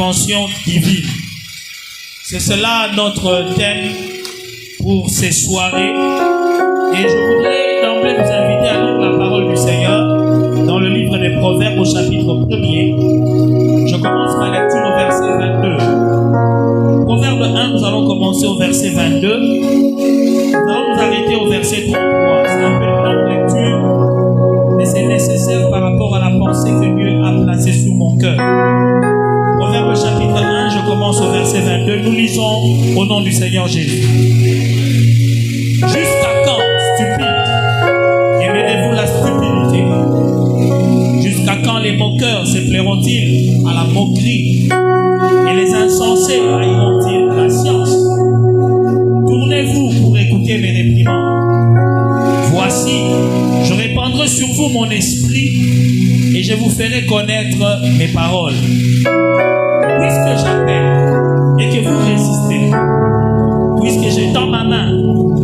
l'intervention divine. C'est cela notre thème pour ces soirées. Et je voudrais d'emblée vous inviter à lire la parole du Seigneur dans le livre des Proverbes au chapitre 1er. Je commence ma lecture au verset 22. Proverbe 1, nous allons commencer au verset 22. Nous allons nous arrêter au verset 33. C'est un peu une longue lecture, mais c'est nécessaire par rapport à la pensée que Dieu a placée sur mon cœur. Proverbe chapitre 1, je commence au verset 22. Nous lisons au nom du Seigneur Jésus. Jusqu'à quand, stupide, aimerez-vous la stupidité? Jusqu'à quand les moqueurs se plairont-ils à la moquerie et les insensés haïront-ils la science? Tournez-vous pour écouter mes réprimandes. Voici, je répandrai sur vous mon esprit et je vous ferai connaître mes paroles. Puisque j'appelle et que vous résistez, puisque j'étends ma main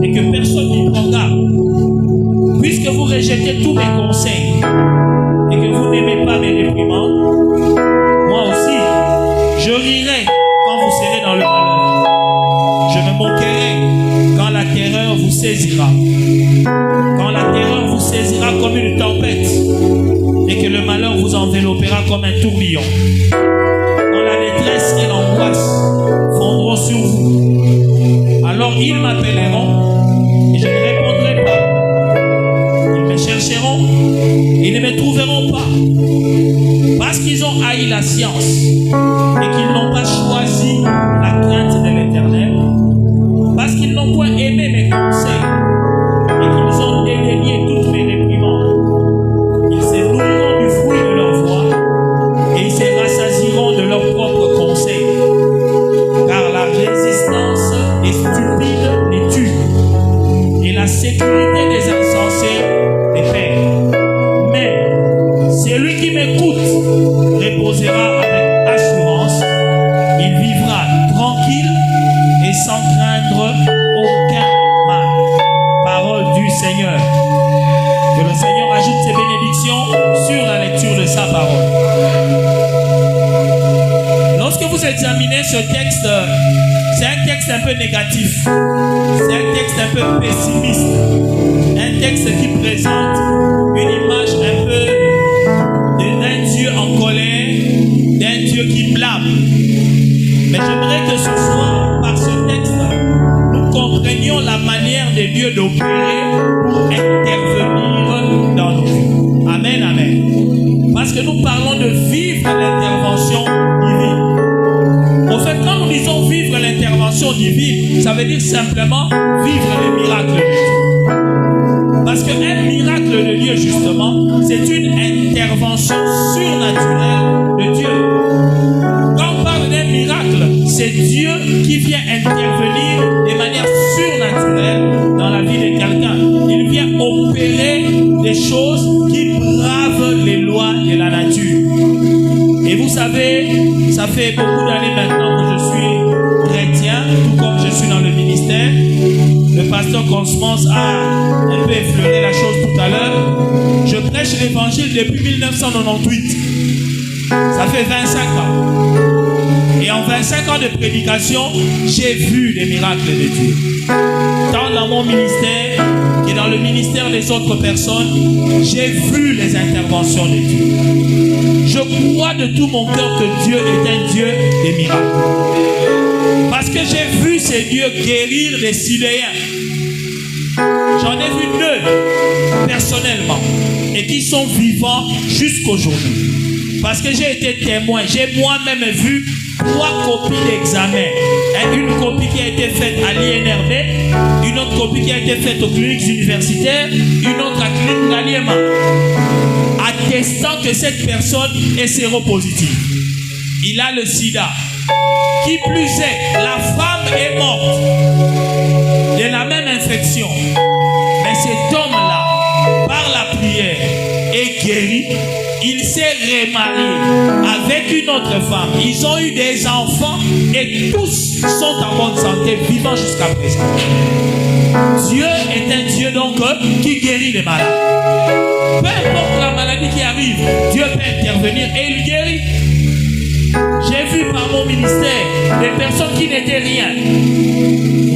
et que personne n'y prend garde, puisque vous rejetez tous mes conseils et que vous n'aimez pas mes réprimandes, moi aussi, je rirai quand vous serez dans le malheur. Je me moquerai quand la terreur vous saisira. Quand la terreur vous saisira comme une tempête et que le malheur vous enveloppera comme un tourbillon. Quand la détresse et l'angoisse fondront sur vous, alors ils m'appelleront et je ne répondrai pas. Ils me chercheront et ne me trouveront pas. Parce qu'ils ont haï la science et qu'ils n'ont pas choisi la crainte de l'Éternel. Parce qu'ils n'ont point aimé mes conseils et qu'ils ont dédaigné toutes mes réprimandes. Ils se nourriront du fruit de leur voix et ils se rassasieront de leurs propres conseils. Car la résistance des stupides les tue et la sécurité des insensés les perd. Mais celui qui m'écoute reposera avec assurance. Il vivra tranquille et sans craindre aucun mal. Parole du Seigneur. Que le Seigneur ajoute ses bénédictions sur la lecture de sa parole. Lorsque vous examinez ce texte, c'est un texte un peu négatif. C'est un texte un peu pessimiste. Un texte qui présente une image un peu d'un Dieu en colère, d'un Dieu qui blâme. Mais j'aimerais que ce soir, par ce texte, nous comprenions la manière de Dieu d'opérer pour intervenir dans nos vies. Amen, amen. Parce que nous parlons de vivre l'intervention divine. Au fait, quand nous disons vivre l'intervention divine, ça veut dire simplement vivre les miracles de Dieu. Parce qu'un miracle de Dieu, justement, c'est une intervention surnaturelle de Dieu. Quand on parle d'un miracle, c'est Dieu qui vient intervenir de manière surnaturelle dans la vie de quelqu'un. Il vient opérer des choses qui bravent les lois de la nature. Et vous savez, ça fait beaucoup d'années maintenant que je suis chrétien, tout comme je suis dans le ministère. Le pasteur Cosmos a un peu effleuré la chose tout à l'heure. Je prêche l'évangile depuis 1998. Ça fait 25 ans. Et en 25 ans de prédication, j'ai vu des miracles de Dieu. Tant dans mon ministère que dans le ministère des autres personnes, j'ai vu les interventions de Dieu. Je crois de tout mon cœur que Dieu est un Dieu des miracles. Parce que j'ai vu ces dieux guérir des Siléens. J'en ai vu 2 personnellement et qui sont vivants jusqu'aujourd'hui. Parce que j'ai été témoin, j'ai moi-même vu 3 copies d'examen. Une copie qui a été faite à l'INRB, une autre copie qui a été faite aux cliniques universitaires, une autre à clinique Ngaliema, attestant que cette personne est séropositive. Il a le sida. Qui plus est, la femme est morte de la même infection. Mais cet homme-là, par la prière, est guéri. Il s'est remarié avec une autre femme. Ils ont eu des enfants et tous sont en bonne santé, vivants jusqu'à présent. Dieu est un Dieu donc qui guérit les malades. Peu importe la maladie qui arrive, Dieu peut intervenir et il guérit. J'ai vu par mon ministère des personnes qui n'étaient rien.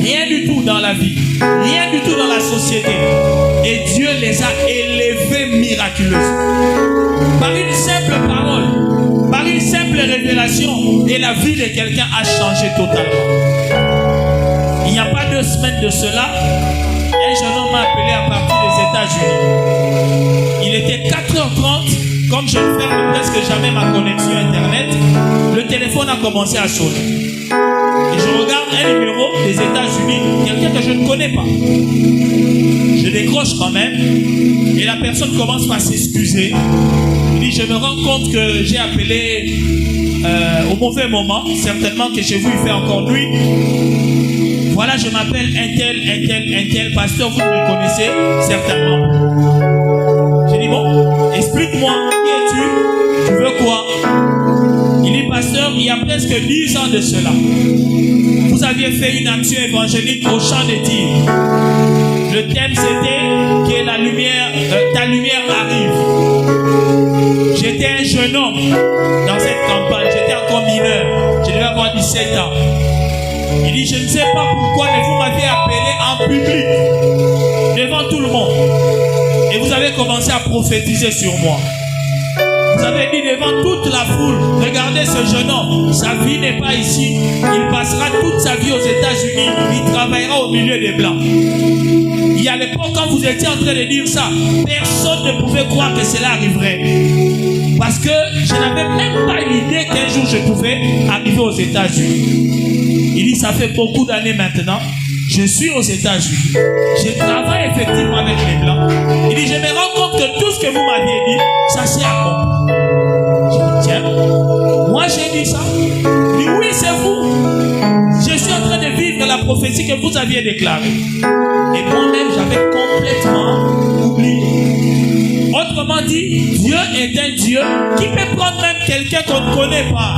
Rien du tout dans la vie. Rien du tout dans la société. Et Dieu les a élevés miraculeusement. Par une simple parole, par une simple révélation, et la vie de quelqu'un a changé totalement. Il n'y a pas 2 semaines de cela, un jeune homme m'a appelé à partir des États-Unis. Il était 4h30, comme je ne ferme presque jamais ma connexion Internet, le téléphone a commencé à sonner. Et je regarde un numéro des États-Unis, quelqu'un que je ne connais pas. Je décroche quand même, et la personne commence par s'excuser. Il dit, je me rends compte que j'ai appelé au mauvais moment, certainement que chez vous il fait encore nuit. Voilà, je m'appelle un tel, pasteur, vous me connaissez certainement. J'ai dit, bon, explique-moi, qui es-tu? Tu veux quoi? Il dit, pasteur, il y a presque 10 ans de cela, vous aviez fait une action évangélique au champ de tir. Le thème c'était que la lumière, ta lumière arrive. J'étais un jeune homme dans cette campagne, j'étais encore mineur, je devais avoir 17 ans. Il dit, je ne sais pas pourquoi, mais vous m'avez appelé en public, devant tout le monde. Et vous avez commencé à prophétiser sur moi. Vous avez dit devant toute la foule, regardez ce jeune homme, sa vie n'est pas ici. Il passera toute sa vie aux États-Unis, il travaillera au milieu des Blancs. Il y a l'époque quand vous étiez en train de dire ça, personne ne pouvait croire que cela arriverait. Parce que je n'avais même pas l'idée qu'un jour je pouvais arriver aux États-Unis. Il dit, ça fait beaucoup d'années maintenant, je suis aux États-Unis. Je travaille effectivement avec les Blancs. Il dit, je me rends compte que tout ce que vous m'aviez dit, ça s'est accompli. Je dis, tiens, moi j'ai dit ça. Il dit, oui, c'est vous. Je suis en train de vivre la prophétie que vous aviez déclarée. Et moi-même, j'avais complètement oublié. Autrement dit, Dieu est un Dieu qui peut prendre même quelqu'un qu'on ne connaît pas.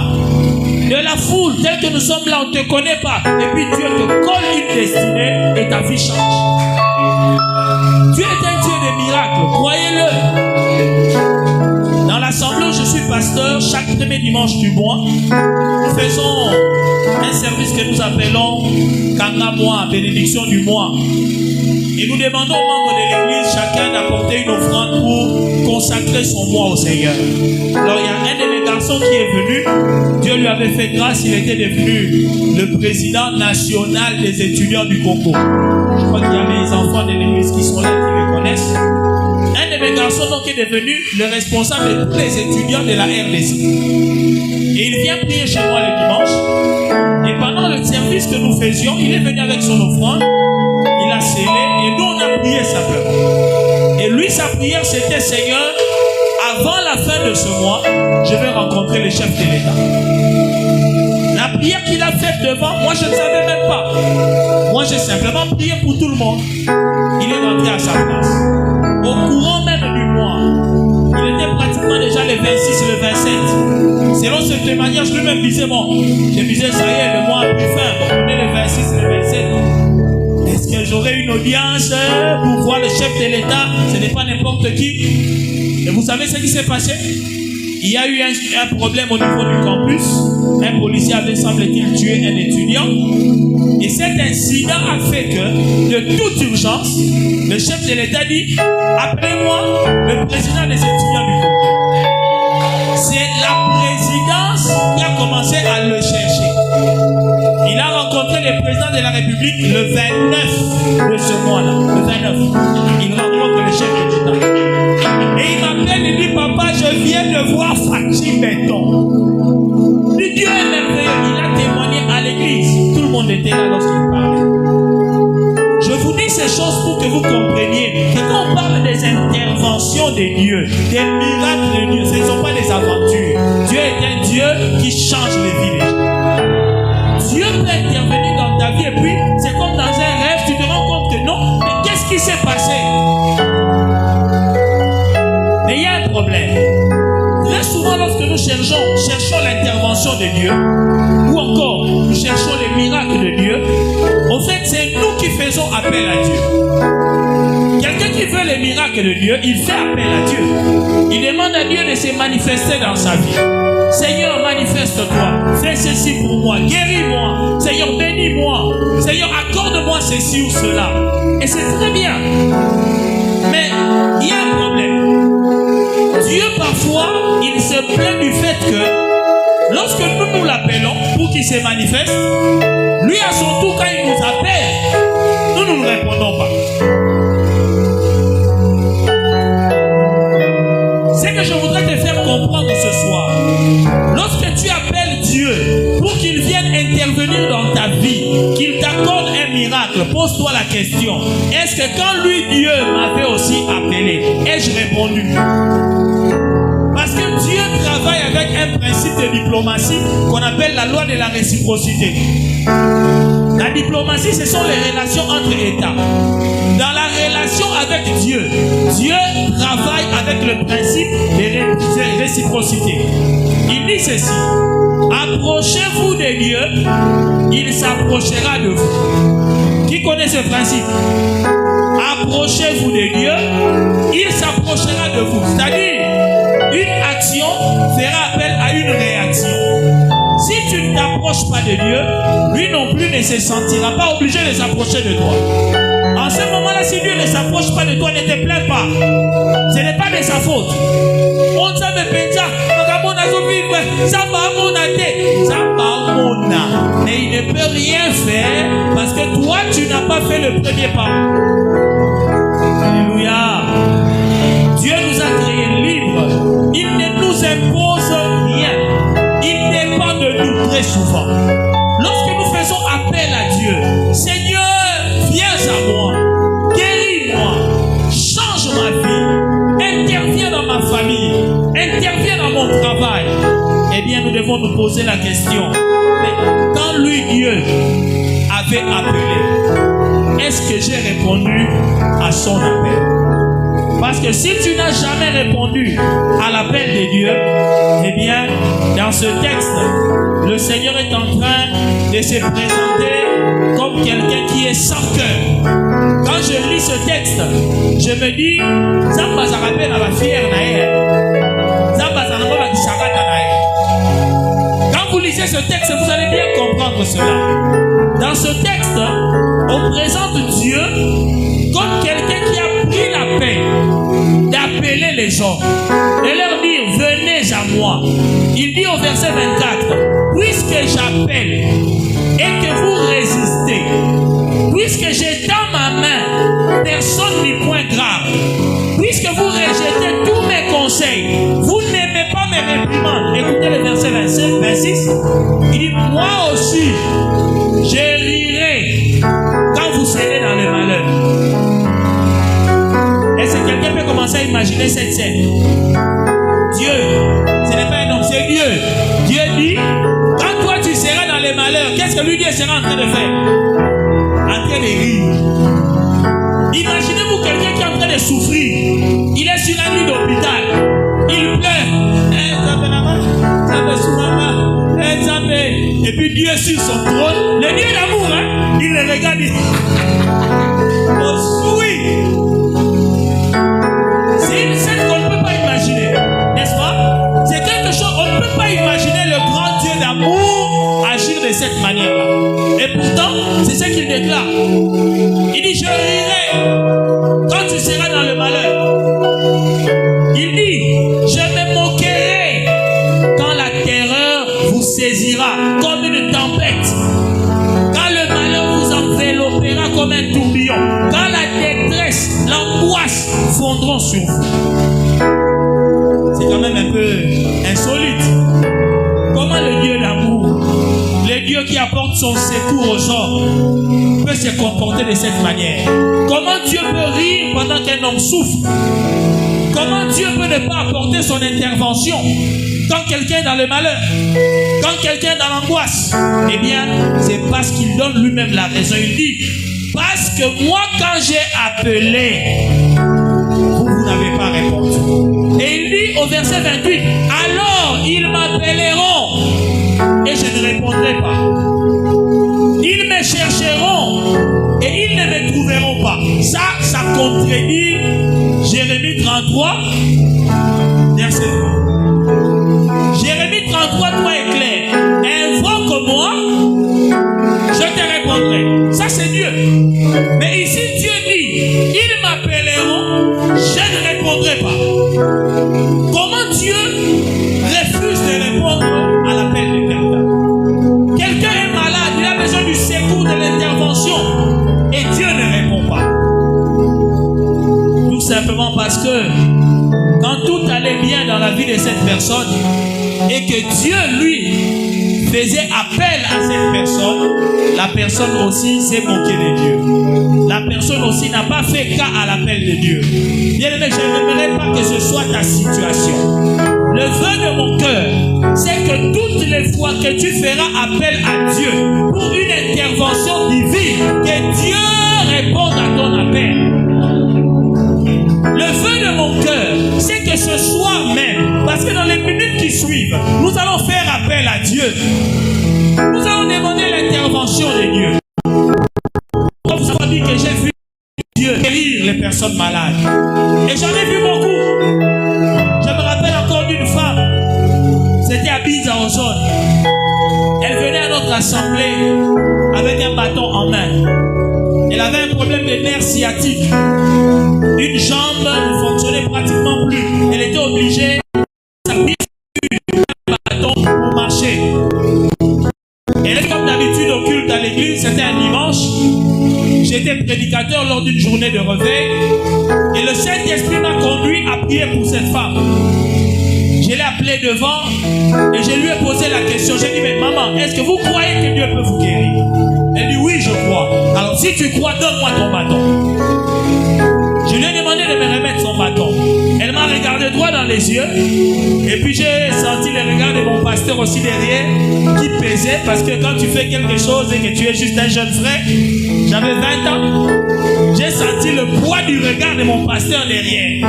De la foule, tel que nous sommes là, on ne te connaît pas. Et puis Dieu te colle une destinée et ta vie change. Dieu est un Dieu de miracles, croyez-le. Dans l'assemblée où je suis pasteur, chaque premier dimanche du mois, nous faisons un service que nous appelons Kanga Mois, bénédiction du mois. Et nous demandons aux membres de l'église, chacun d'apporter une offrande pour consacrer son mois au Seigneur. Alors il y a un de mes garçons qui est venu, Dieu lui avait fait grâce, il était devenu le président national des étudiants du Congo. Je crois qu'il y a les enfants de l'église qui sont là, qui le connaissent. Un de mes garçons donc est devenu le responsable de tous les étudiants de la RDC. Et il vient prier chez moi le dimanche. Et pendant le service que nous faisions, il est venu avec son offrande. Il a scellé et nous on a prié simplement. Et lui sa prière c'était, Seigneur, avant la fin de ce mois, je vais rencontrer le chef de l'État. La prière qu'il a faite devant, moi je ne savais même pas. Moi j'ai simplement prié pour tout le monde. Il est rentré à sa place. Au courant même du mois, il était pratiquement déjà le 26 et le 27. Selon ce témoignage, lui-même disait, bon, je disais, ça y est, le mois a pris fin. On est le 26 et le 27. Est-ce que j'aurai une audience pour voir le chef de l'État? Ce n'est pas n'importe qui. Et vous savez ce qui s'est passé? Il y a eu un problème au niveau du campus. Un policier avait, semble-t-il, tué un étudiant. Et cet incident a fait que, de toute urgence, le chef de l'État dit, appelez-moi le président des étudiants du Congo. C'est la présidence qui a commencé à le chercher. Il a rencontré le président de la République le 29 de ce mois-là. Le 29. Il rencontre le chef de l'État. Et il m'appelle et dit, papa, je viens de voir Fachi Béton. Le Dieu est merveilleux. Il a témoigné à l'église. Tout le monde était là lorsqu'il parlait. Je vous dis ces choses pour que vous compreniez que quand on parle des interventions de Dieu, des miracles de Dieu, ce ne sont pas des aventures. Dieu est un Dieu qui change les vies des gens. Dieu peut intervenir dans ta vie et puis c'est comme dans un rêve, tu te rends compte que non, mais qu'est-ce qui s'est passé? Mais il y a un problème. Très souvent lorsque nous cherchons l'intervention de Dieu, ou encore nous cherchons les miracles de Dieu, en fait c'est nous qui faisons appel à Dieu. Quelqu'un qui veut les miracles miracles de Dieu, il fait appel à Dieu. Il demande à Dieu de se manifester dans sa vie. Seigneur, manifeste-toi. Fais ceci pour moi. Guéris-moi. Seigneur, bénis-moi. Seigneur, accorde-moi ceci ou cela. Et c'est très bien. Mais il y a un problème. Dieu, parfois, il se plaint du fait que lorsque nous l'appelons pour qu'il se manifeste, lui, à son tour, quand il nous appelle, nous ne répondons pas. C'est que je voudrais te faire comprendre ce soir. Lorsque tu appelles Dieu pour qu'il vienne intervenir dans ta vie, qu'il t'accorde un miracle, pose-toi la question. Est-ce que quand lui, Dieu, m'avait aussi appelé, ai-je répondu? Parce que Dieu travaille avec un principe de diplomatie qu'on appelle la loi de la réciprocité. La diplomatie, ce sont les relations entre États. Dans la relation avec Dieu, Dieu travaille avec le principe de réciprocité. Il dit ceci: approchez-vous de Dieu, il s'approchera de vous. Qui connaît ce principe? Approchez-vous de Dieu, il s'approchera de vous. C'est-à-dire, une action fera appel à une réaction. Si tu ne t'approches pas de Dieu, lui non plus ne se sentira pas obligé de s'approcher de toi. En ce moment-là, si Dieu ne s'approche pas de toi, ne te plains pas. Ce n'est pas de sa faute. On savait déjà, mais il ne peut rien faire parce que toi, tu n'as pas fait le premier pas. Alléluia. Dieu nous a créés libres. Il ne nous impose rien. Il dépend de nous très souvent. Lorsque nous faisons appel à Dieu, Seigneur, viens à moi, guéris-moi, change ma vie, interviens dans ma famille, interviens dans mon travail. Eh bien, nous devons nous poser la question. Mais quand lui, Dieu, avait appelé, est-ce que j'ai répondu à son appel? Parce que si tu n'as jamais répondu à l'appel de Dieu, eh bien, dans ce texte, le Seigneur est en train de se présenter comme quelqu'un qui est sans cœur. Quand je lis ce texte, je me dis, Zamba ça rappelle à la fière naïe. Zamba ça rappelle à la sarata naïe. Quand vous lisez ce texte, vous allez bien comprendre cela. Dans ce texte, on présente Dieu comme quelqu'un qui a pris la peine d'appeler les gens, de leur dire venez à moi. Il dit au verset 24, puisque j'appelle et que vous résistez, puisque j'ai dans ma main personne ni point grave, puisque vous rejetez tous mes conseils, vous n'aimez pas mes réprimandes. Écoutez le verset 26, il dit moi aussi je rirai quand vous serez dans le malheur. Est-ce que quelqu'un peut commencer à imaginer cette scène? Dieu, ce n'est pas un homme, c'est Dieu. Dieu dit, quand toi tu seras dans les malheurs, qu'est-ce que lui Dieu sera en train de faire? En train de rire. Imaginez-vous quelqu'un qui est en train de souffrir. Il est sur un lit d'hôpital. Il pleure. Et puis Dieu est sur son trône. Le Dieu d'amour, hein? Il le regarde. Il dit, oh oui. C'est une scène qu'on ne peut pas imaginer, n'est-ce pas? C'est quelque chose, on ne peut pas imaginer le grand Dieu d'amour agir de cette manière-là. Et pourtant, c'est ce qu'il déclare. Il dit, je rirai quand tu seras dans le malheur. Il dit, je me moquerai quand la terreur vous saisira comme une tempête. Quand le malheur vous enveloppera comme un tourbillon. Quand la détresse, l'angoisse fondront sur vous. C'est quand même un peu insolite. Comment le Dieu d'amour, le Dieu qui apporte son secours aux gens, peut se comporter de cette manière? Comment Dieu peut rire pendant qu'un homme souffre? Comment Dieu peut ne pas apporter son intervention quand quelqu'un est dans le malheur, quand quelqu'un est dans l'angoisse? Eh bien, c'est parce qu'il donne lui-même la raison. Il dit, parce que moi, quand j'ai appelé, vous n'avez pas répondu. Et il dit au verset 28, alors ils m'appelleront et je ne répondrai pas. Ils me chercheront et ils ne me trouveront pas. Ça contredit 33, verset 3. Jérémie 33, 3 est clair. Invoque-moi, je te répondrai. Ça, c'est Dieu. Mais ici, Dieu dit, ils m'appelleront, je ne répondrai pas. Comment Dieu refuse de répondre à l'appel de quelqu'un? Quelqu'un est malade, il a besoin du secours, de l'intervention, et Dieu ne répond pas. Tout simplement parce que quand tout allait bien dans la vie de cette personne et que Dieu, lui, faisait appel à cette personne, la personne aussi s'est moquée de Dieu. La personne aussi n'a pas fait cas à l'appel de Dieu. Bien aimé, je n'aimerais pas que ce soit ta situation. Le vœu de mon cœur, c'est que toutes les fois que tu feras appel à Dieu pour une intervention divine, que Dieu réponde à ton appel. Le vœu de mon cœur, c'est que ce soir même, parce que dans les minutes qui suivent, nous allons faire appel à Dieu. Nous allons demander l'intervention de Dieu. Comme vous avez dit que j'ai vu Dieu guérir les personnes malades. Et j'en ai vu beaucoup. Je me rappelle encore d'une femme. C'était à Bizarre-Ozone. Elle venait à notre assemblée avec un bâton en main. Elle avait un problème de nerf sciatique. Une jambe ne fonctionnait pratiquement plus. Elle était obligée de s'appuyer sur un bâton pour marcher. Elle est comme d'habitude au culte à l'église. C'était un dimanche. J'étais prédicateur lors d'une journée de réveil. Et le Saint-Esprit m'a conduit à prier pour cette femme. Je l'ai appelée devant et je lui ai posé la question. J'ai dit, mais maman, est-ce que vous croyez que Dieu peut vous guérir? Elle dit, oui, je crois. Alors si tu crois, donne-moi ton bâton. Je lui ai demandé de me remettre son bâton. Elle m'a regardé droit dans les yeux. Et puis j'ai senti le regard de mon pasteur aussi derrière qui pesait. Parce que quand tu fais quelque chose et que tu es juste un jeune frère, j'avais 20 ans, j'ai senti le poids du regard de mon pasteur derrière.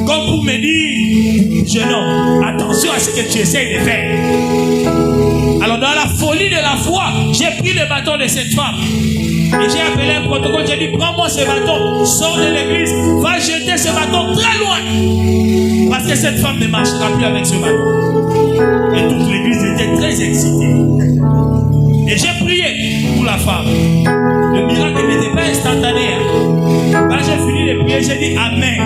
Comme pour me dire, jeune homme, attention à ce que tu essayes de faire. Alors dans la folie de la foi, j'ai pris le bâton de cette femme. Et j'ai appelé un protocole, j'ai dit, prends-moi ce bâton, sors de l'église, va jeter ce bâton très loin. Parce que cette femme ne marchera plus avec ce bâton. Et toute l'église était très excitée. Et j'ai prié pour la femme. Le miracle n'était pas instantané. Quand j'ai fini de prier, j'ai dit Amen.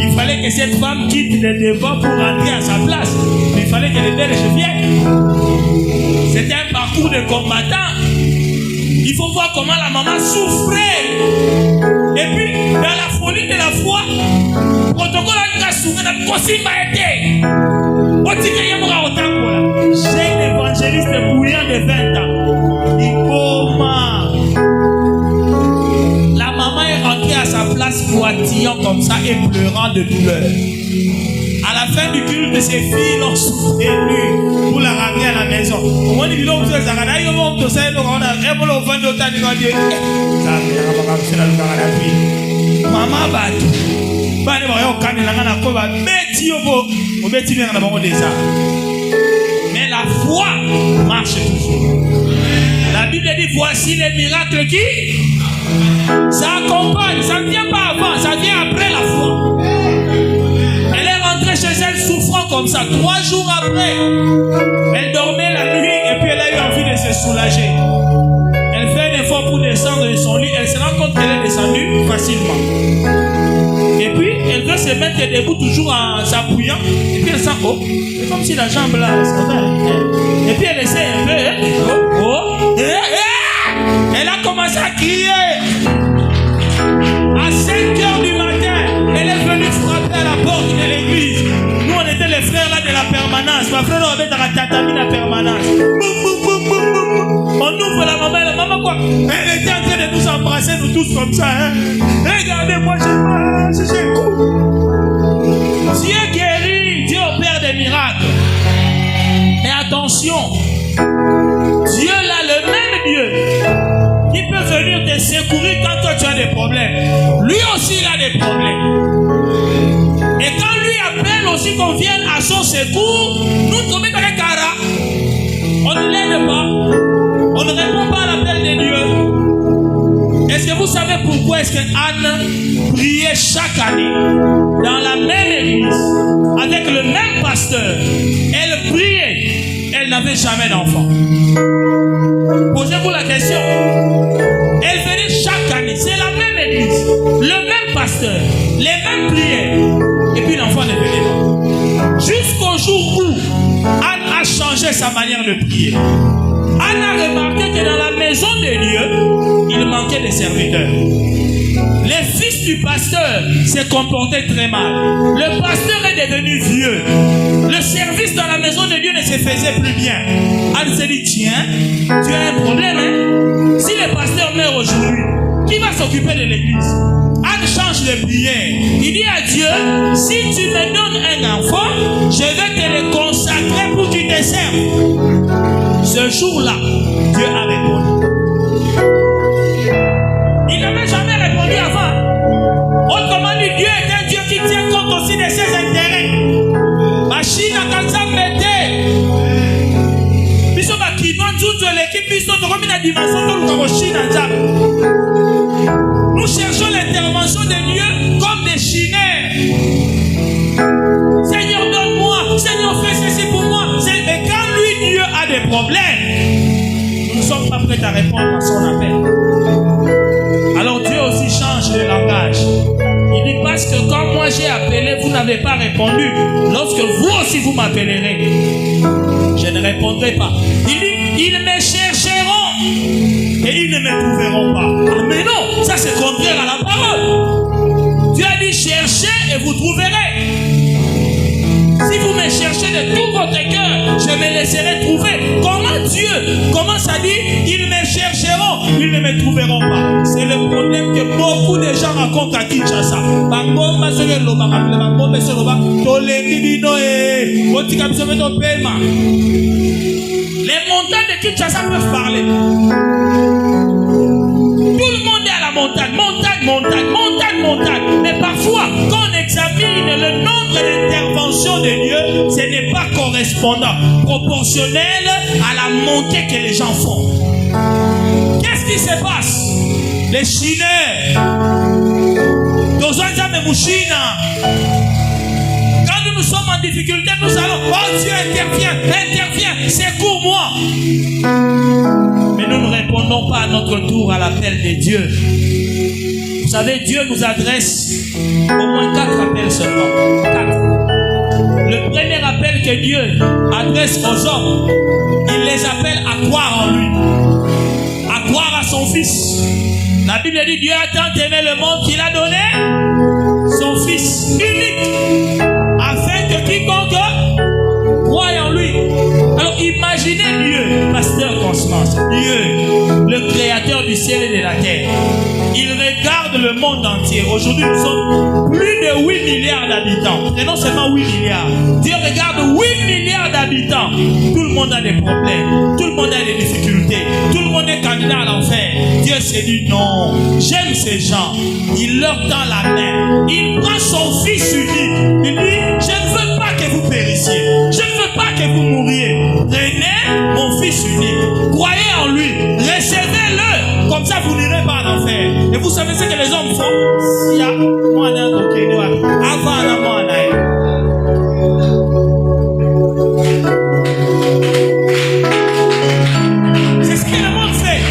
Il fallait que cette femme quitte le devant pour rentrer à sa place. Mais il fallait que le père vienne. C'était un parcours de combattant. Il faut voir comment la maman souffrait. Et puis, dans la folie de la foi, protocole a souffert, n'a pas été. J'ai un évangéliste bouillant de 20 ans. La maman est rentrée à sa place boitillant comme ça et pleurant de douleur. À la fin du culte, ses filles l'ont soutenu pour la ramener à la maison. Maman mais la foi marche toujours. La Bible dit voici les miracles qui ça accompagne, ça ne vient pas avant, ça vient après la foi. Elle est rentrée chez elle souffrant comme ça. 3 jours après, elle dormait la nuit et puis elle a eu envie de se soulager. Elle fait un effort pour descendre de son lit. Elle se rend compte qu'elle est descendue facilement. Et puis, elle veut se mettre debout toujours en s'appuyant. Et puis elle sent, oh, c'est comme si la jambe là, ça va. Et puis elle essaie un peu, elle a commencé à crier. À 5h du matin, elle est venue frapper à la porte de l'église. Nous, on était les frères là de la permanence. Ma frère, on avait dans la tatami la permanence. On ouvre la maman quoi? Elle était en train de nous embrasser, nous tous comme ça. Hein? Regardez-moi, j'ai mal, j'ai coup. Dieu guérit, Dieu opère des miracles. Mais attention, Dieu là, le même Dieu, qui peut venir te secourir quand toi tu as des problèmes. Lui aussi il a des problèmes. Et quand lui appelle aussi qu'on vienne à son secours, nous tombons dans les caras. On ne l'aide pas. On ne répond pas à l'appel de Dieu. Est-ce que vous savez pourquoi est-ce que Anne priait chaque année dans la même église, avec le même pasteur? Elle priait, elle n'avait jamais d'enfant. Posez-vous la question. Elle venait chaque année, c'est la même église, le même pasteur, les mêmes prières, et puis l'enfant ne venait pas. Jusqu'au jour où Anne a changé sa manière de prier. Anne a remarqué que dans la maison de Dieu, il manquait des serviteurs. Les fils du pasteur se comportaient très mal. Le pasteur est devenu vieux. Le service dans la maison de Dieu ne se faisait plus bien. Anne s'est dit, tiens, tu as un problème, hein? Si le pasteur meurt aujourd'hui, qui va s'occuper de l'église? Anne change de prière. Il dit à Dieu, si tu me donnes un enfant, je vais te le consacrer pour qu'il te serve. Ce jour-là, Dieu a répondu. Il n'avait jamais répondu avant. Autrement dit, Dieu est un Dieu qui tient compte aussi de ses intérêts. Machine à Kanzambete. Biso ba kino nzunzu l'équipe biso tokomi na dimension de l'Ukaroshi na. Nous cherchons l'intervention de Dieu comme des chineurs. Seigneur, donne-moi. Seigneur, fais ceci pour moi. Mais quand lui, Dieu a des problèmes, nous ne sommes pas prêts à répondre à son appel. Alors Dieu aussi change de langage. Il dit parce que quand moi j'ai appelé, vous n'avez pas répondu. Lorsque vous aussi vous m'appellerez, je ne répondrai pas. Il dit, ils me chercheront et ils ne me trouveront pas. Ah, mais non, ça c'est contraire à la parole. Dieu a dit cherchez et vous trouverez. Si vous me cherchez de tout votre cœur, je me laisserai trouver. Comment Dieu commence à dire, ils me chercheront, ils ne me trouveront pas. C'est le problème que beaucoup de gens racontent à Kinshasa. Les montagnes de Kinshasa peuvent parler. Tout le monde est à la montagne, montagne, montagne, montagne, montagne. Mais parfois, quand on examine le nombre d'interventions de Dieu, ce n'est pas correspondant, proportionnel à la montée que les gens font. Qu'est-ce qui se passe? Les chineurs, quand nous sommes en difficulté, nous allons, oh Dieu, interviens, secours-moi. Mais nous ne répondons pas à notre tour à l'appel de Dieu. Vous savez, Dieu nous adresse au moins 4 appels seulement. 4. Le premier appel que Dieu adresse aux hommes, il les appelle à croire en lui, à croire à son Fils. La Bible dit, Dieu a tant aimé le monde qu'il a donné son Fils unique, afin que quiconque croie en lui. Alors imaginez Dieu, pasteur Constance, Dieu, le créateur du ciel et de la terre. Il regarde le monde entier. Aujourd'hui, nous sommes plus de 8 milliards d'habitants. Et non seulement 8 milliards. Dieu regarde 8 milliards d'habitants. Tout le monde a des problèmes. Tout le monde a des difficultés. Tout le monde est candidat à l'enfer. Dieu s'est dit non. J'aime ces gens. Il leur tend la main. Il prend son Fils unique. Il dit, je ne veux pas que vous périssiez. Je ne veux pas que vous mouriez. Prenez mon Fils unique. Croyez en lui. Recevez-le. Comme ça, vous n'irez pas à l'enfer. Et vous savez ce que les hommes font? C'est ce que le monde fait.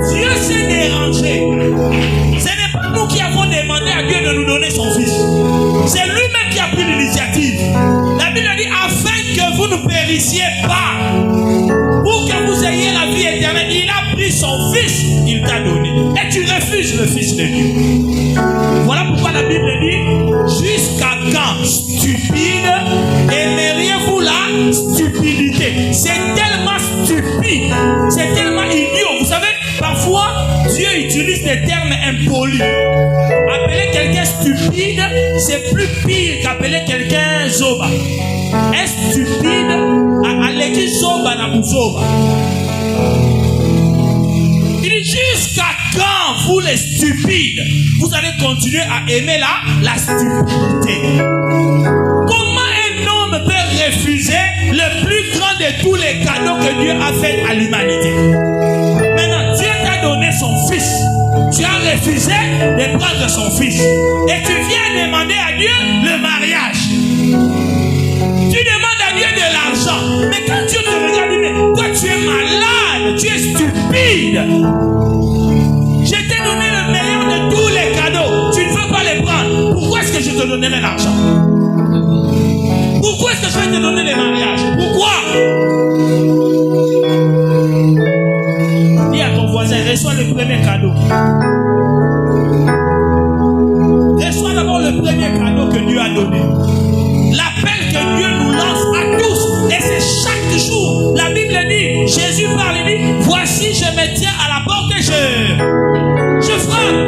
Dieu s'est dérangé. Ce n'est pas nous qui avons demandé à Dieu de nous donner son Fils. C'est lui-même qui a pris l'initiative. La Bible dit afin que vous ne périssiez pas, pour que vous ayez la vie éternelle. Il a pris son Fils, il t'a donné. Et tu refuses le Fils de Dieu. Voilà pourquoi la Bible dit, jusqu'à quand, stupide, aimeriez-vous la stupidité? C'est tellement stupide, c'est tellement idiot. Vous savez, parfois, Dieu utilise des termes impolis. Appeler quelqu'un stupide, c'est plus pire qu'appeler quelqu'un zoba. Un stupide, à l'église zoba na buzoba. Il dit jusqu'à quand vous les stupides, vous allez continuer à aimer la stupidité? Comment un homme peut refuser le plus grand de tous les cadeaux que Dieu a fait à l'humanité? Maintenant, Dieu t'a donné son fils. Tu as refusé de prendre son fils. Et tu viens demander à Dieu le mariage. Tu demandes à Dieu de l'argent. Mais quand Dieu te regarde, mais toi tu es malade, tu es stupide. Je t'ai donné le meilleur de tous les cadeaux. Tu ne veux pas les prendre. Pourquoi est-ce que je te donnerai l'argent? Pourquoi est-ce que je vais te donner les mariages? Pourquoi? Dis à ton voisin, reçois le premier cadeau. Reçois d'abord le premier cadeau que Dieu a donné. L'appel que Dieu nous lance à tous. Et c'est chaque jour. La Bible dit, Jésus parle, il dit, voici je me tiens à la porte et je frappe.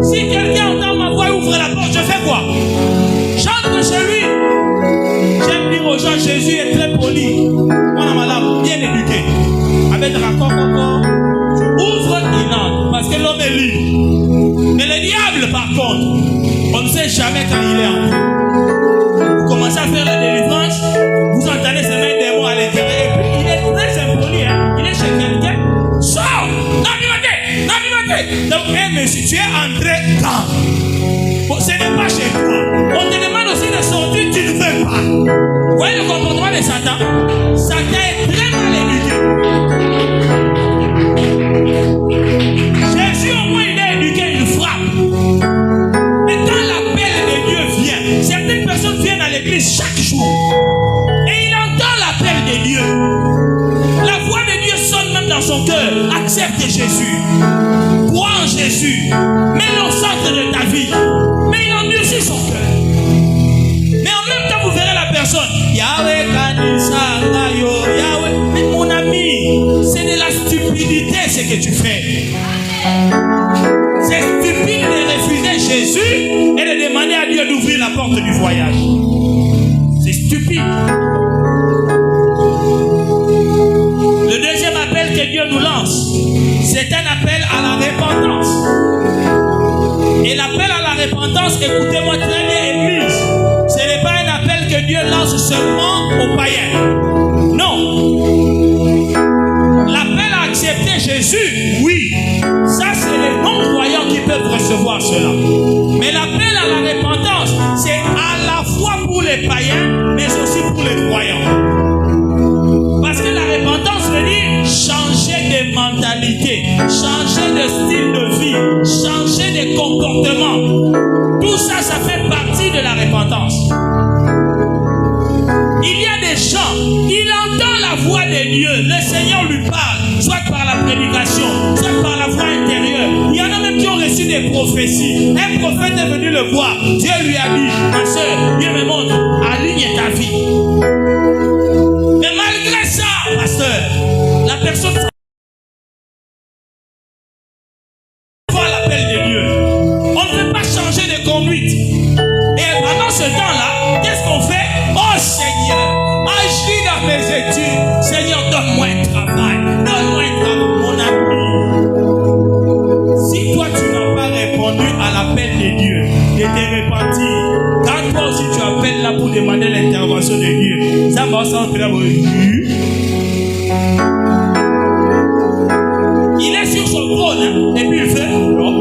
Si quelqu'un entend ma voix et ouvre la porte, je fais quoi? J'entre chez lui. J'aime dire aux gens, Jésus est très poli. Bien éduqué. Avec un raccord, tu ouvres, il entre. Parce que l'homme est libre. Mais le diable, par contre, on ne sait jamais quand il est entré. Vous commencez à faire la délivrance, vous entendez ces mains des mots à l'intérieur. Et puis il est très impoli. Hein? Il est chez quelqu'un. Sors! Non, donc, monsieur, tu es entré quand? Bon, ce n'est pas chez toi. On te demande aussi de sortir, tu ne veux pas. Vous voyez le comportement de Satan? Satan est très mal éduqué. Jésus, au moins, il est éduqué, il frappe. Mais quand l'appel de Dieu vient, certaines personnes viennent à l'église chaque jour. Et il entend l'appel de Dieu. La voix de Dieu sonne même dans son cœur. Accepte Jésus. Crois en Jésus. Mets-le au centre de ta vie. Mais il endurcit son cœur. Mais en même temps, vous verrez la personne. Yahweh, Kanisa, Yahweh. Mais mon ami, c'est de la stupidité ce que tu fais. C'est stupide de refuser Jésus et de demander à Dieu d'ouvrir la porte du voyage. C'est stupide. Le deuxième appel que Dieu nous lance, c'est un appel à la repentance. Et l'appel à la repentance, écoutez-moi très bien, Église, ce n'est pas un appel que Dieu lance seulement aux païens. Non. L'appel à accepter Jésus, oui, ça c'est les non-croyants qui peuvent recevoir cela. Mais l'appel à la repentance, c'est à la fois pour les païens, mais aussi pour les croyants. Parce que la repentance veut dire changer de mentalité, changer de style de vie, changer de comportement. Tout ça, ça fait partie de la repentance. Il y a des gens, il entend la voix de Dieu, le Seigneur lui parle, soit par la prédication, soit par la voix intérieure. Il y en a même qui ont reçu des prophéties. Un prophète est venu le voir. Dieu lui a dit, ma soeur, Dieu me montre, aligne ta vie. Mais malgré ça, pasteur, la personne voit l'appel de Dieu. On ne peut pas changer de conduite. Et pendant ce temps-là, qu'est-ce qu'on fait? Oh Seigneur, agis dans mes études. Seigneur, donne-moi un travail. Donne-moi un travail, mon ami. Si toi, tu n'as pas répondu à l'appel de Dieu, de te repentir, quand toi aussi tu appelles là pour demander l'intervention de Dieu, ça va s'entrer là. Il est sur son trône, hein, et puis il fait non.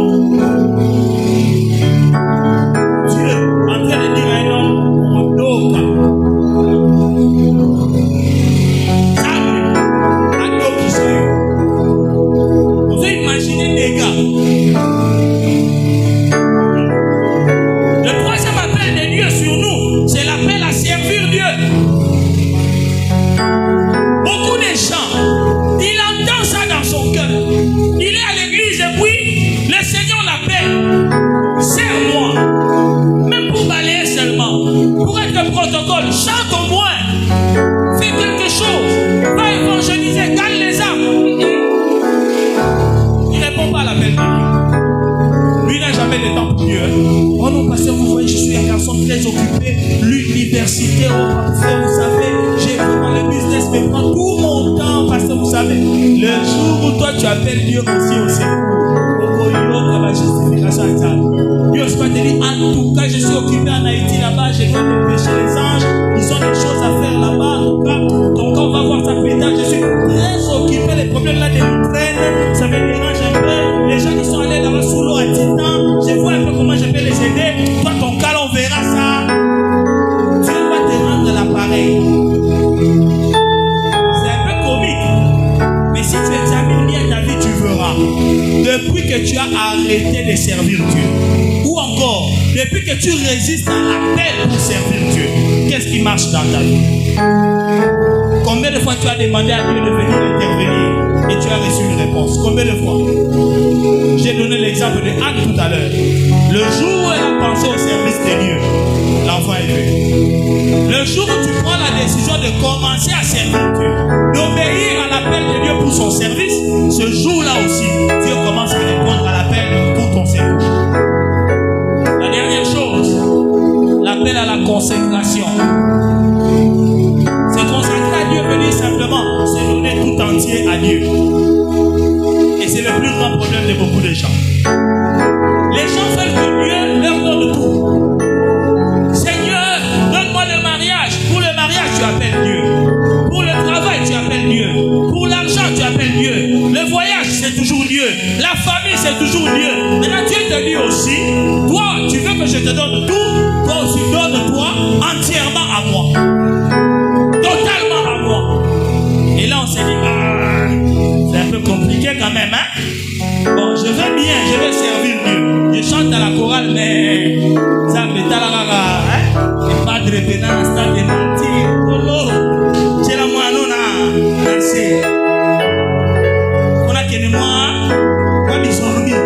Dieu en train de dire à un homme, vous pouvez imaginer des gars. Le troisième appel de Dieu sur nous, c'est l'appel à servir Dieu. Beaucoup de gens, il entend ça dans son cœur. Il est à l'église et puis le Seigneur l'appelle. Sers-moi. Même pour balayer seulement. Pour être un protocole, chante au moins. Fais quelque chose. Va évangéliser, gagne les âmes. Il ne répond pas à l'appel de Dieu. Lui n'a jamais de temps pour Dieu. Oh non, pasteur, vous voyez, je suis un garçon très occupé. L'université, oh, pasteur, vous savez, j'ai vraiment le business, mais prend tout mon temps, pasteur, vous savez. Le jour où toi, tu appelles Dieu aussi au secours. Dieu va te dire, en tout cas, je suis occupé en Haïti là-bas, j'ai fait des péchés, les anges, ils ont des choses à faire là-bas, en tout cas, donc on va voir ça pétage, je suis très occupé, les problèmes là de l'Ukraine, ça me dérange depuis que tu as arrêté de servir Dieu, ou encore depuis que tu résistes à l'appel pour servir Dieu, qu'est-ce qui marche dans ta vie? Combien de fois tu as demandé à Dieu de venir intervenir et tu as reçu une réponse? Combien de fois? J'ai donné l'exemple de Anne tout à l'heure. Le jour où elle a pensé au service de Dieu, l'enfant est venu. Le jour où tu prends la décision de commencer à servir Dieu, d'obéir à l'appel de Dieu pour son service, ce jour-là aussi, Dieu commence à répondre à l'appel pour ton service. La dernière chose, l'appel à la consécration. Se consacrer à Dieu veut dire simplement se donner tout entier à Dieu. Et c'est le plus grand problème de beaucoup de gens. Les gens veulent que Dieu leur donne tout. Seigneur, donne-moi le mariage. Pour le mariage, tu appelles Dieu. Pour le travail, tu appelles Dieu. Pour l'argent, tu appelles Dieu. Le voyage, c'est toujours Dieu. La famille, c'est toujours Dieu. Maintenant, Dieu te dit aussi, toi, tu veux que je te donne tout. Toi aussi, donne-toi entièrement à moi. Totalement à moi. Et là, on s'est dit, c'est un peu compliqué quand même, hein? Bon, je vais bien, je vais servir Dieu. Je chante à la chorale, mais ça me talarara, hein? Et pas de repénance, ça de mentir. Colo, c'est la moanona, merci. On a qu'une moi, comme ils sont venus.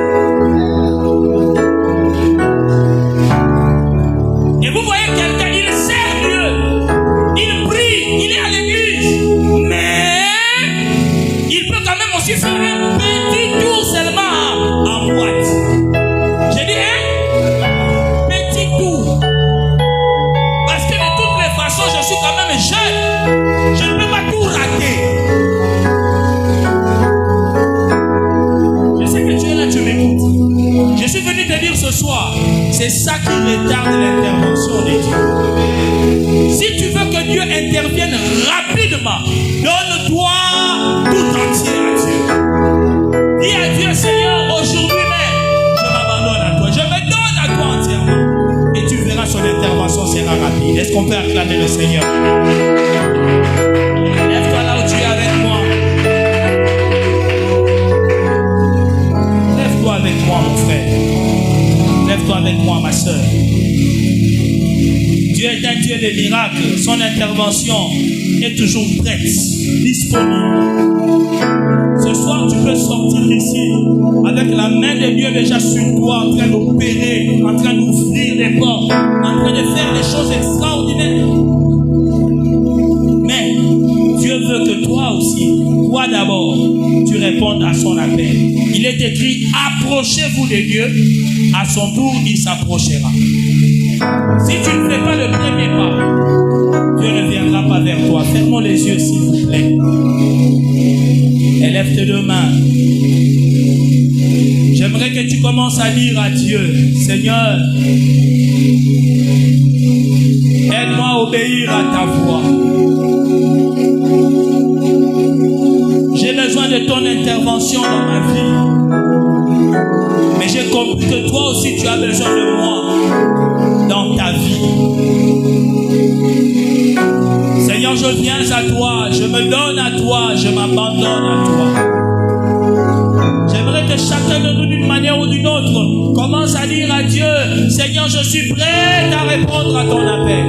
Et vous voyez quelqu'un, il sert Dieu, il prie, il est à l'église, mais il peut quand même aussi faire un petit tour seulement en boîte. J'ai dit un petit tour. Parce que de toutes les façons, je suis quand même jeune. Je ne peux pas tout rater. Je sais que tu es là, tu m'écoutes. Je suis venu te dire ce soir, c'est ça qui retarde l'intervention de Dieu. Si tu veux que Dieu intervienne rapidement, donne-toi tout entier à Dieu. Dis à Dieu, Seigneur, aujourd'hui même, je m'abandonne à toi. Je me donne à toi entièrement. Et tu verras son intervention sera rapide. Est-ce qu'on peut acclamer le Seigneur? Lève-toi là où tu es avec moi. Lève-toi avec moi, mon frère. Lève-toi avec moi, ma soeur. Dieu est un Dieu de miracles. Son intervention est toujours prête, disponible. Ce soir, tu peux sortir d'ici avec la main de Dieu déjà sur toi, en train d'opérer, en train d'ouvrir des portes, en train de faire des choses extraordinaires. Mais Dieu veut que toi aussi, toi d'abord, tu répondes à son appel. Il est écrit, approchez-vous de Dieu, à son tour, il s'approchera. Si tu ne fais pas le premier pas, Dieu ne viendra pas vers toi. Fermons les yeux, s'il vous plaît. Élève tes deux mains. J'aimerais que tu commences à dire à Dieu, Seigneur, aide-moi à obéir à ta voix. J'ai besoin de ton intervention dans ma vie. Mais j'ai compris que toi aussi tu as besoin de moi dans ta vie. Seigneur, je viens à toi, je me donne à toi, je m'abandonne à toi. J'aimerais que chacun de nous, d'une manière ou d'une autre, commence à dire à Dieu, Seigneur, je suis prêt à répondre à ton appel.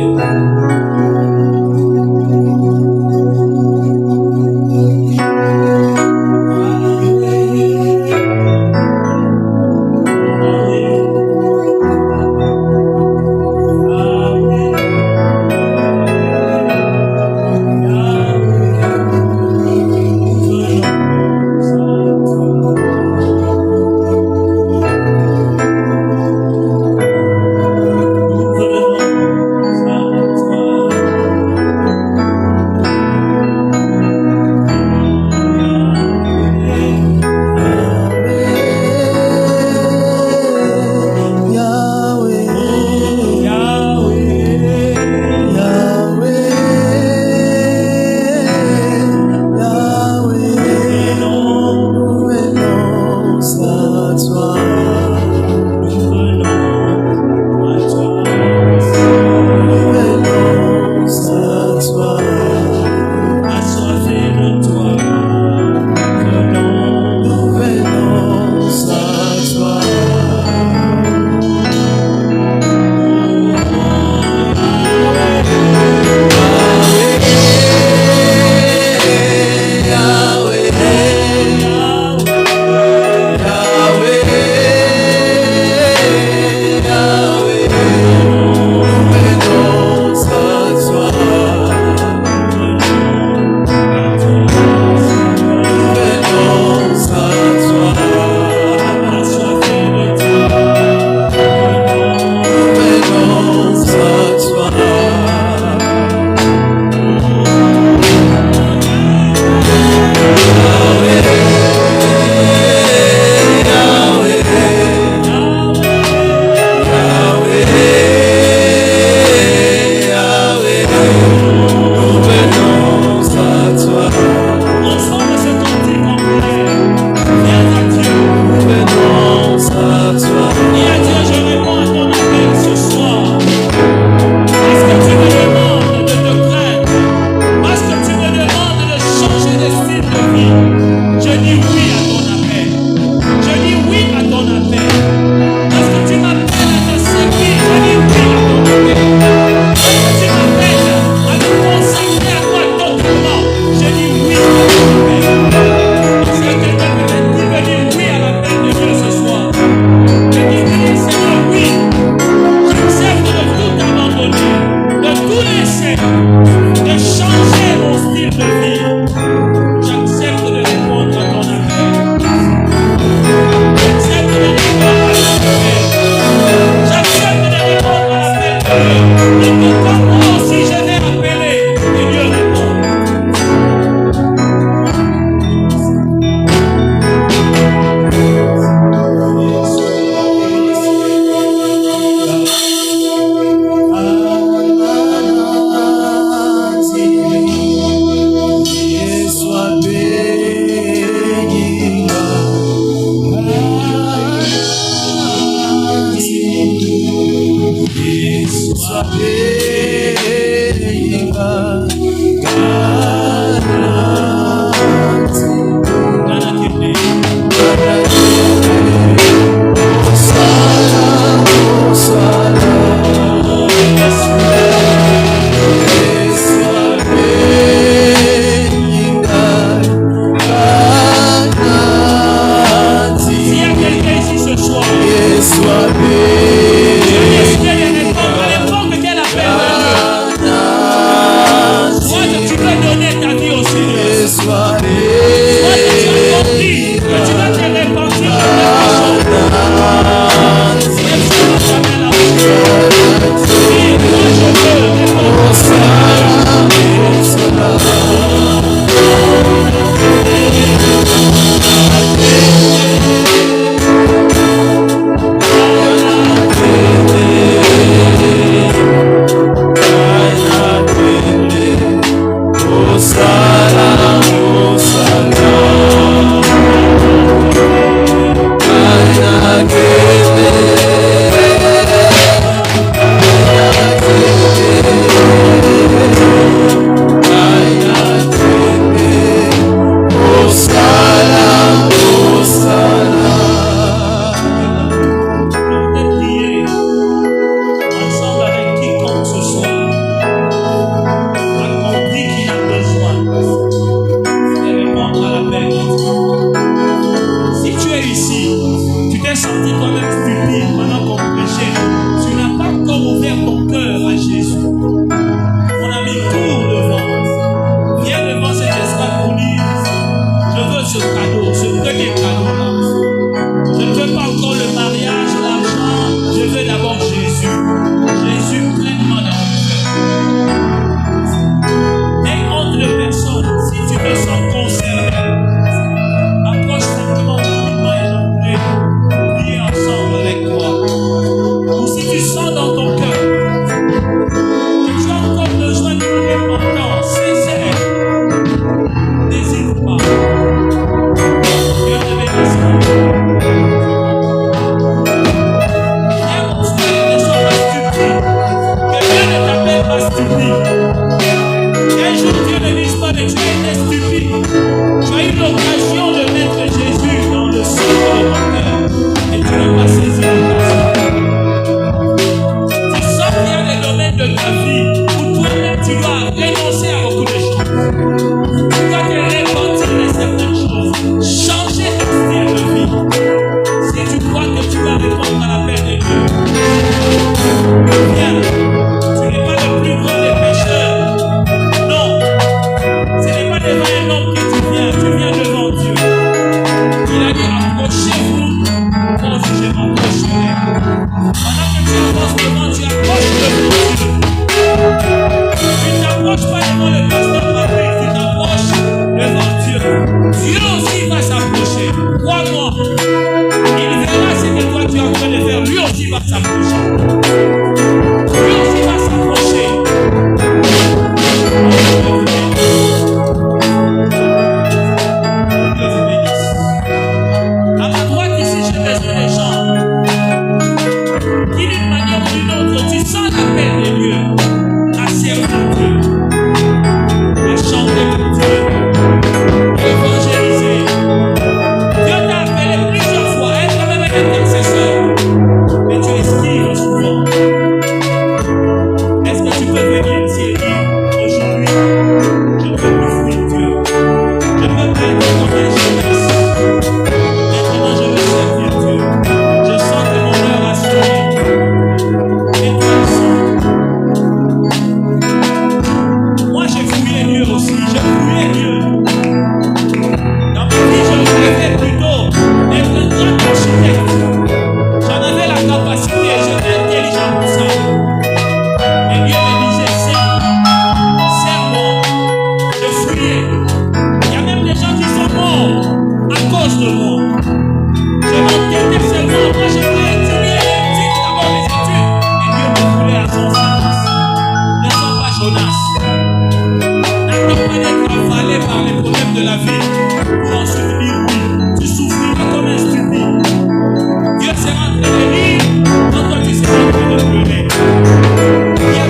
Dieu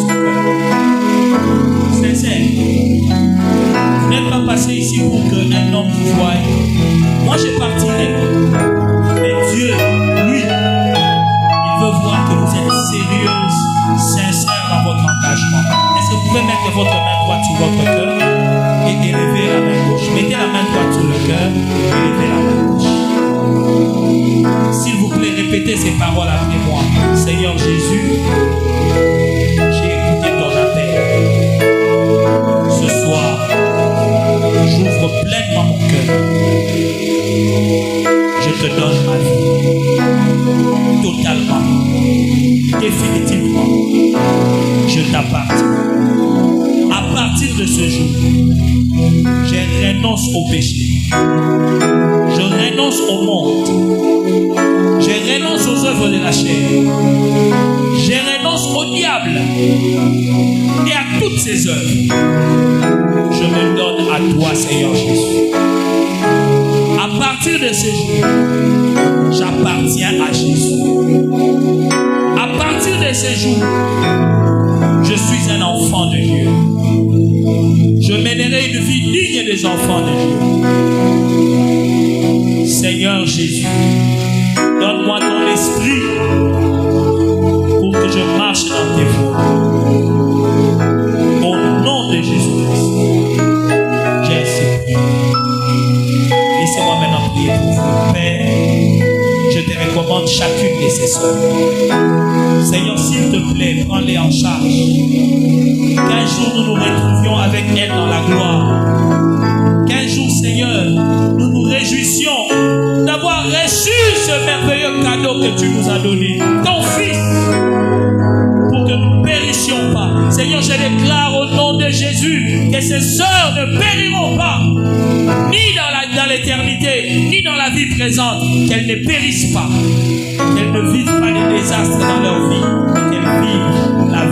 votre cœur. Sincère. Vous n'êtes pas passé ici pour qu'un homme vous voie. Moi, je partirai. Mais Dieu, lui, il veut voir que vous êtes sérieuse, sincère dans votre engagement. Est-ce que vous pouvez mettre votre main droite sur votre cœur et élever la main gauche? Mettez la main droite sur le cœur et élevez la main gauche. S'il vous plaît, répétez ces paroles après moi. Seigneur Jésus, j'ai écouté ton appel. Ce soir, j'ouvre pleinement mon cœur. Je te donne ma vie. Totalement. Définitivement. Je t'appartiens. À partir de ce jour, je renonce au péché. Je renonce au monde. Je renonce aux œuvres de la chair. Je renonce au diable et à toutes ses œuvres. Je me donne à toi, Seigneur Jésus. À partir de ce jour, j'appartiens à Jésus. À partir de ce jour, je suis un enfant de Dieu. Je mènerai une vie digne des enfants de Dieu. Seigneur Jésus, donne-moi ton esprit pour que je marche dans tes voies. Au nom de Jésus-Christ, j'ai ainsi prié. Laissez-moi maintenant prier pour vous. Père, je te recommande chacune de ces soeurs. Seigneur, s'il te plaît, prends-les en charge. Qu'un jour nous nous retrouvions avec elles dans la gloire. Qu'un jour, Seigneur, nous nous réjouissions d'avoir reçu ce merveilleux cadeau que tu nous as donné, ton Fils, pour que nous ne périssions pas. Seigneur, je déclare au nom de Jésus que ces sœurs ne périront pas, ni dans l'éternité, ni dans la vie présente, qu'elles ne périssent pas, qu'elles ne vivent pas les désastres dans leur vie, mais qu'elles vivent la